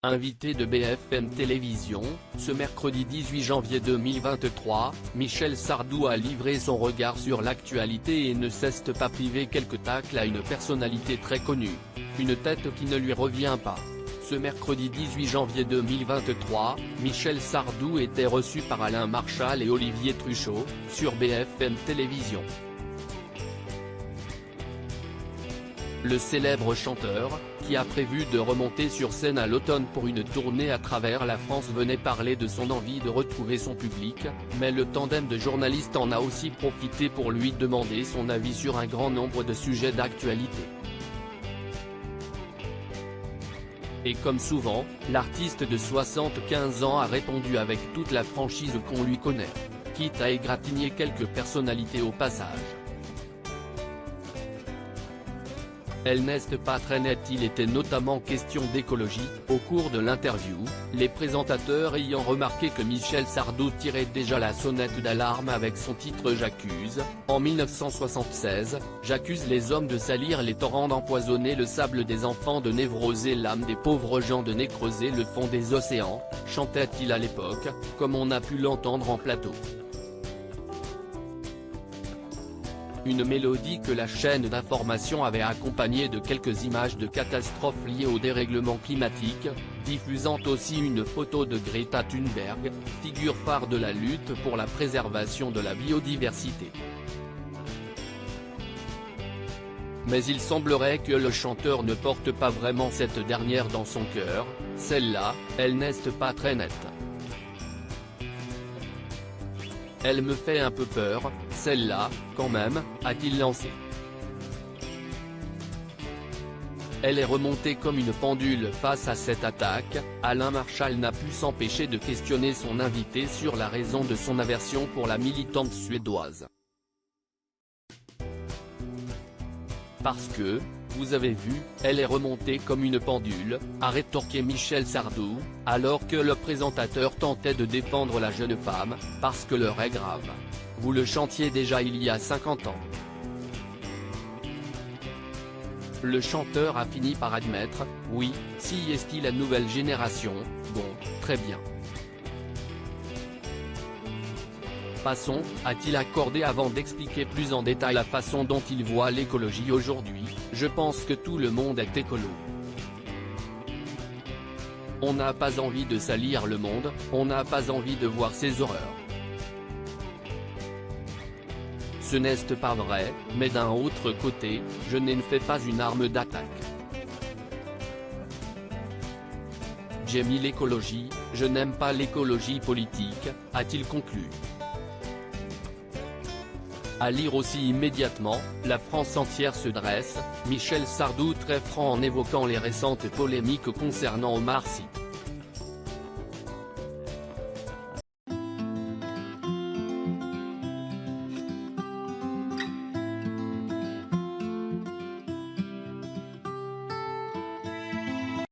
Invité de BFM Télévision, ce mercredi 18 janvier 2023, Michel Sardou a livré son regard sur l'actualité et ne s'est pas privé quelques tacles à une personnalité très connue. Une tête qui ne lui revient pas. Ce mercredi 18 janvier 2023, Michel Sardou était reçu par Alain Marchal et Olivier Truchot, sur BFM Télévision. Le célèbre chanteur, qui a prévu de remonter sur scène à l'automne pour une tournée à travers la France, venait parler de son envie de retrouver son public, mais le tandem de journalistes en a aussi profité pour lui demander son avis sur un grand nombre de sujets d'actualité. Et comme souvent, l'artiste de 75 ans a répondu avec toute la franchise qu'on lui connaît, quitte à égratigner quelques personnalités au passage. Elle n'est pas très nette. Il était notamment question d'écologie, au cours de l'interview, les présentateurs ayant remarqué que Michel Sardou tirait déjà la sonnette d'alarme avec son titre J'accuse. En 1976, J'accuse les hommes de salir les torrents, d'empoisonner le sable des enfants, de névroser l'âme des pauvres gens, de nécroser le fond des océans, chantait-il à l'époque, comme on a pu l'entendre en plateau. Une mélodie que la chaîne d'information avait accompagnée de quelques images de catastrophes liées au dérèglement climatique, diffusant aussi une photo de Greta Thunberg, figure phare de la lutte pour la préservation de la biodiversité. Mais il semblerait que le chanteur ne porte pas vraiment cette dernière dans son cœur, celle-là, elle n'est pas très nette. Elle me fait un peu peur, celle-là, quand même, a-t-il lancé. Elle est remontée comme une pendule face à cette attaque. Alain Marchal n'a pu s'empêcher de questionner son invité sur la raison de son aversion pour la militante suédoise. Parce que, vous avez vu, elle est remontée comme une pendule, a rétorqué Michel Sardou, alors que le présentateur tentait de défendre la jeune femme, parce que l'heure est grave. Vous le chantiez déjà il y a 50 ans. Le chanteur a fini par admettre, oui, si est-il la nouvelle génération, bon, très bien. Passons, a-t-il accordé avant d'expliquer plus en détail la façon dont il voit l'écologie aujourd'hui. Je pense que tout le monde est écolo. On n'a pas envie de salir le monde, on n'a pas envie de voir ces horreurs. Ce n'est pas vrai, mais d'un autre côté, je ne fais pas une arme d'attaque. J'ai mis l'écologie, je n'aime pas l'écologie politique, a-t-il conclu. À lire aussi immédiatement, la France entière se dresse, Michel Sardou très franc en évoquant les récentes polémiques concernant Omar Sy.